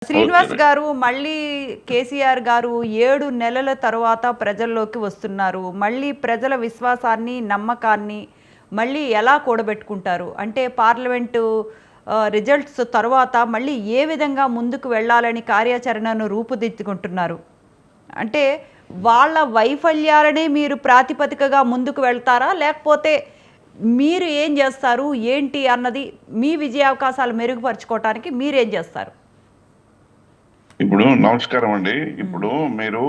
శ్రీనివాస్ గారు మళ్ళీ కేసీఆర్ గారు 7 నెలల తర్వాత ప్రజల్లోకి వస్తున్నారు. మళ్ళీ ప్రజల విశ్వాసాన్ని, నమ్మకాన్ని మళ్ళీ ఎలా కూడబెట్టుకుంటారు? అంటే పార్లమెంటు రిజల్ట్స్ తర్వాత మళ్ళీ ఏ విధంగా ముందుకు వెళ్ళాలని కార్యాచరణను రూపుదిద్దుకుంటున్నారు? అంటే వాళ్ళ వైఫల్యాలనే మీరు ప్రాతిపదికగా ముందుకు వెళ్తారా? లేకపోతే మీరు ఏం చేస్తారు? ఏంటి అన్నది మీ విజయావకాశాలు మెరుగుపరుచుకోవటానికి మీరేం చేస్తారు? ఇప్పుడు నమస్కారం అండి. ఇప్పుడు మీరు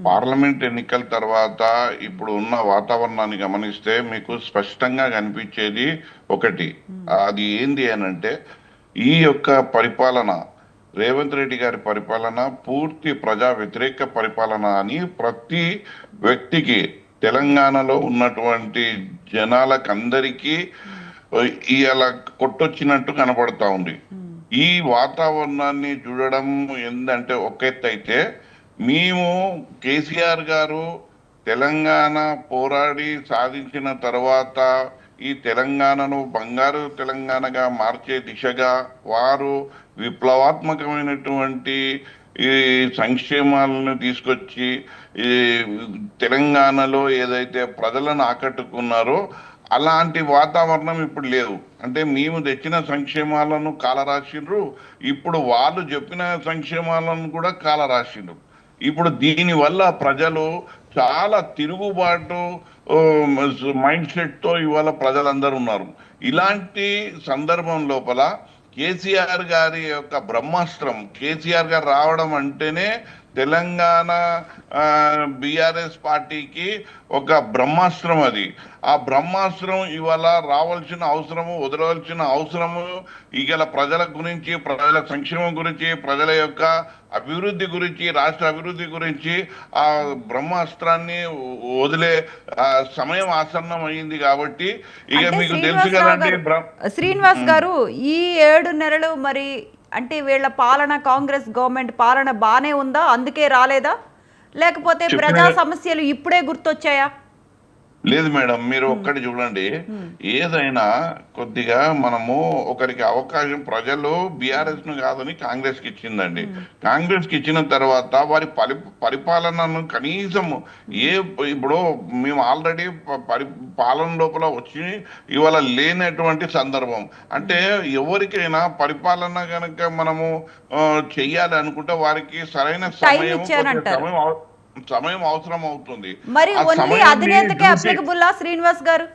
పార్లమెంట్ ఎన్నికల తర్వాత ఇప్పుడు ఉన్న వాతావరణాన్ని గమనిస్తే మీకు స్పష్టంగా కనిపించేది ఒకటి. అది ఏంది అనంటే ఈ యొక్క పరిపాలన రేవంత్ రెడ్డి గారి పరిపాలన పూర్తి ప్రజా వ్యతిరేక పరిపాలన అని ప్రతి వ్యక్తికి తెలంగాణలో ఉన్నటువంటి జనాలకందరికీ ఇవాళ కొట్టొచ్చినట్టు కనబడతా ఉంది. ఈ వాతావరణాన్ని చూడడం ఏంటంటే ఒక ఎత్తు అయితే మేము కేసీఆర్ గారు తెలంగాణ పోరాడి సాధించిన తర్వాత ఈ తెలంగాణను బంగారు తెలంగాణగా మార్చే దిశగా వారు విప్లవాత్మకమైనటువంటి ఈ సంక్షేమాలను తీసుకొచ్చి ఈ తెలంగాణలో ఏదైతే ప్రజలను ఆకట్టుకున్నారో అలాంటి వాతావరణం ఇప్పుడు లేదు. అంటే మేము తెచ్చిన సంక్షేమాలను కాలరాసిండ్రు, ఇప్పుడు వాళ్ళు చెప్పిన సంక్షేమాలను కూడా కాలరాసిండ్రు. ఇప్పుడు దీని వల్ల ప్రజలు చాలా తిరుగుబాటు మైండ్ సెట్ తో ఇవాళ ప్రజలందరూ ఉన్నారు. ఇలాంటి సందర్భం లోపల కేసీఆర్ గారి యొక్క బ్రహ్మాస్త్రం, కేసీఆర్ గారు రావడం అంటేనే తెలంగాణ బీఆర్ఎస్ పార్టీకి ఒక బ్రహ్మాస్త్రం. అది ఆ బ్రహ్మాస్త్రం ఇవాళ రావాల్సిన అవసరము, వదలవలసిన అవసరము ఇవాళ ప్రజల గురించి, ప్రజల సంక్షేమం గురించి, ప్రజల యొక్క అభివృద్ధి గురించి, రాష్ట్ర అభివృద్ధి గురించి ఆ బ్రహ్మాస్త్రాన్ని వదిలే సమయం ఆసన్నం అయింది. కాబట్టి ఇక మీకు తెలుసు కదండి శ్రీనివాస్ గారు, ఈ 7 నెలలు మరి అంటే వీళ్ళ పాలన, కాంగ్రెస్ గవర్నమెంట్ పాలన బానే ఉందా? అందుకే రాలేదా? లేకపోతే ప్రజా సమస్యలు ఇప్పుడే గుర్తొచ్చాయా? లేదు మేడం, మీరు ఒక్కటి చూడండి. ఏదైనా కొద్దిగా మనము ఒకరికి అవకాశం, ప్రజలు బీఆర్ఎస్ ను కాదని కాంగ్రెస్ కి ఇచ్చిందండి. కాంగ్రెస్ కి ఇచ్చిన తర్వాత వారి పరిపాలనను కనీసం ఇప్పుడు మేము ఆల్రెడీ పాలన లోపల వచ్చి ఇవాళ లేనటువంటి సందర్భం. అంటే ఎవరికైనా పరిపాలన కనుక మనము చెయ్యాలి అనుకుంటే వారికి సరైన సమయం అవసరం అవుతుంది. మరి ఓన్లీ అధినేతకే అప్లికబుల్లా శ్రీనివాస్ గారు?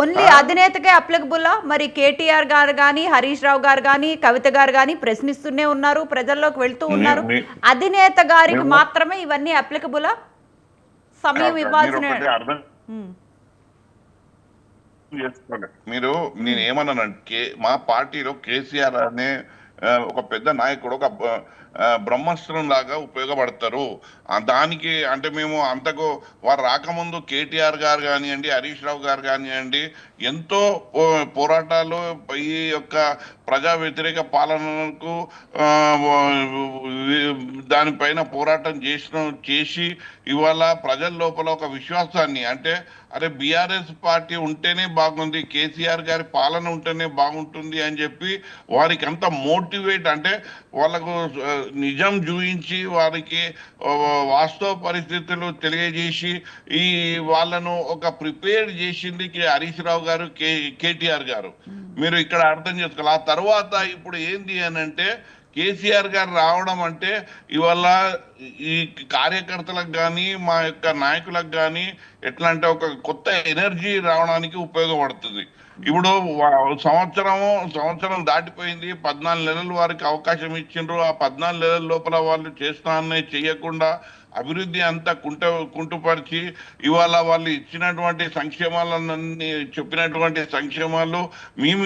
ఓన్లీ అధినేతకే అప్లికబుల్లా? మరి కేటీఆర్ గారు కానీ, హరీష్ రావు గారు కానీ, కవిత గారు కానీ ప్రశ్నిస్తూనే ఉన్నారు, ప్రజల్లోకి వెళ్తూ ఉన్నారు. అధినేత గారికి మాత్రమే ఇవన్నీ అప్లికబుల్లా? సమయం ఇవ్వాల్సిన మీరు నేనేమన్నానంటే మా పార్టీలో కేసీఆర్ అనే ఒక పెద్ద నాయకుడు ఒక బ్రహ్మాస్త్రం లాగా ఉపయోగపడతారు. దానికి అంటే మేము అంతకు వారు రాకముందు కేటీఆర్ గారు కానివ్వండి, హరీష్ రావు గారు కానివ్వండి ఎంతో పోరాటాలు ఈ యొక్క ప్రజా వ్యతిరేక పాలనకు దానిపైన పోరాటం చేసి ఇవాళ ప్రజల లోపల ఒక విశ్వాసాన్ని, అంటే అరే బీఆర్ఎస్ పార్టీ ఉంటేనే బాగుంది, కేసీఆర్ గారి పాలన ఉంటేనే బాగుంటుంది అని చెప్పి వారికి అంత మోటివేట్, అంటే వాళ్ళకు నిజం చూపించి వారికి వాస్తవ పరిస్థితులు తెలియజేసి ఈ వాళ్ళను ఒక ప్రిపేర్ చేసింది హరీష్ రావు గారు, కేటీఆర్ గారు. మీరు ఇక్కడ అర్థం చేసుకోవాలి. ఆ తర్వాత ఇప్పుడు ఏంది అని అంటే కేసీఆర్ గారు రావడం అంటే ఇవాళ ఈ కార్యకర్తలకు కానీ మా యొక్క నాయకులకు కానీ ఎట్లా అంటే ఒక కొత్త ఎనర్జీ రావడానికి ఉపయోగపడుతుంది. ఇప్పుడు సంవత్సరం దాటిపోయింది, 14 నెలలు వారికి అవకాశం ఇచ్చిండ్రు. ఆ 14 నెలల లోపల వాళ్ళు చేస్తానని చెయ్యకుండా అభివృద్ధి అంతా కుంటుపరిచి ఇవాళ వాళ్ళు ఇచ్చినటువంటి సంక్షేమాలన్నీ, చెప్పినటువంటి సంక్షేమాలు, మేము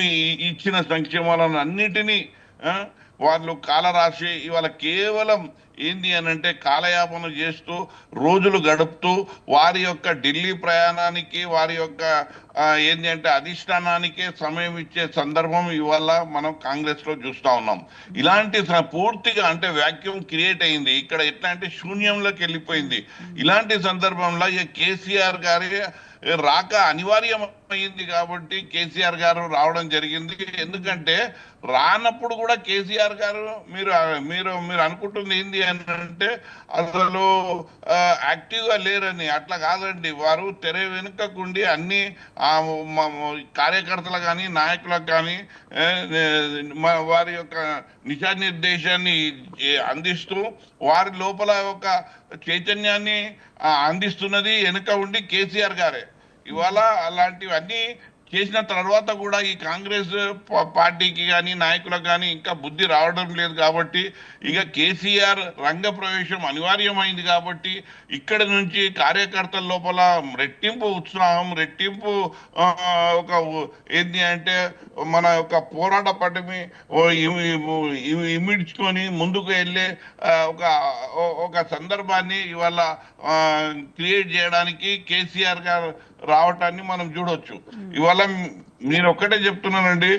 ఇచ్చిన సంక్షేమాలను అన్నిటినీ వాళ్ళు కాలరాసి ఇవాళ కేవలం ఏంది అని అంటే కాలయాపన చేస్తూ రోజులు గడుపుతూ వారి యొక్క ఢిల్లీ ప్రయాణానికి, వారి యొక్క ఏంది అంటే అధిష్టానానికే సమయం ఇచ్చే సందర్భం ఇవాళ మనం కాంగ్రెస్ లో చూస్తా ఉన్నాం. ఇలాంటి పూర్తిగా అంటే వాక్యూమ్ క్రియేట్ అయింది. ఇక్కడ ఎట్లా అంటే శూన్యంలోకి వెళ్ళిపోయింది. ఇలాంటి సందర్భంలో కేసీఆర్ గారి రాక అనివార్యం అయింది కాబట్టి కేసీఆర్ గారు రావడం జరిగింది. ఎందుకంటే రానప్పుడు కూడా కేసీఆర్ గారు మీరు మీరు మీరు అనుకుంటుంది ఏంది అని అంటే అసలు యాక్టివ్ గా లేరని. అట్లా కాదండి, వారు తెర వెనుకకుండి అన్ని ఆ, కార్యకర్తలు కానీ నాయకులకు కానీ వారి యొక్క దిశానిర్దేశాన్ని అందిస్తూ వారి లోపల ఒక చైతన్యాన్ని అందిస్తున్నది వెనుక ఉండి కేసీఆర్ గారే. ఇవాళ అలాంటివన్నీ చేసిన తర్వాత కూడా ఈ కాంగ్రెస్ పార్టీకి కానీ నాయకులకు కానీ ఇంకా బుద్ధి రావడం లేదు కాబట్టి ఇక కేసీఆర్ రంగ ప్రవేశం అనివార్యమైంది కాబట్టి ఇక్కడ నుంచి కార్యకర్తల లోపల రెట్టింపు ఉత్సాహం, రెట్టింపు ఆ, ఒక ఏంటి అంటే మన యొక్క పోరాట పటిమి ఇమిడ్చుకొని ముందుకు వెళ్ళే ఒక ఒక సందర్భాన్ని ఇవాళ క్రియేట్ చేయడానికి కేసీఆర్ గారు రావటాన్ని మనం చూడొచ్చు. ఇవాళ మీరు ఒక్కటే చెప్తున్నానండి,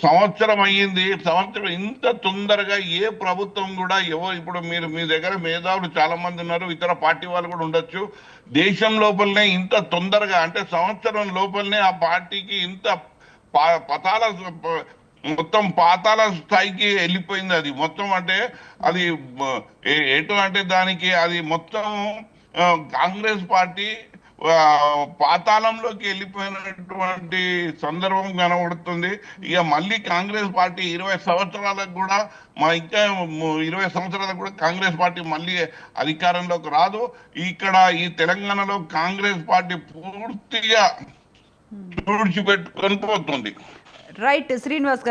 సంవత్సరం అయ్యింది. సంవత్సరం ఇంత తొందరగా ఏ ప్రభుత్వం కూడా ఇప్పుడు మీరు మీ దగ్గర మేధావులు చాలా మంది ఉన్నారు, ఇతర పార్టీ వాళ్ళు కూడా ఉండొచ్చు. దేశం లోపలనే ఇంత తొందరగా అంటే సంవత్సరం లోపలనే ఆ పార్టీకి ఇంత పతాల మొత్తం పాతాల స్థాయికి వెళ్ళిపోయింది. అది మొత్తం అంటే అది ఎటు అంటే దానికి అది మొత్తం కాంగ్రెస్ పార్టీ పాతాళంలోకి వెళ్ళిపోయినటువంటి సందర్భం కనబడుతుంది. ఇక మళ్ళీ కాంగ్రెస్ పార్టీ 20 సంవత్సరాలకు కూడా ఇంకా 20 సంవత్సరాలకు కూడా కాంగ్రెస్ పార్టీ మళ్ళీ అధికారంలోకి రాదు. ఇక్కడ ఈ తెలంగాణలో కాంగ్రెస్ పార్టీ పూర్తిగా తుడిచిపెట్టుకొని పోతుంది. రైట్ శ్రీనివాస్ గారు.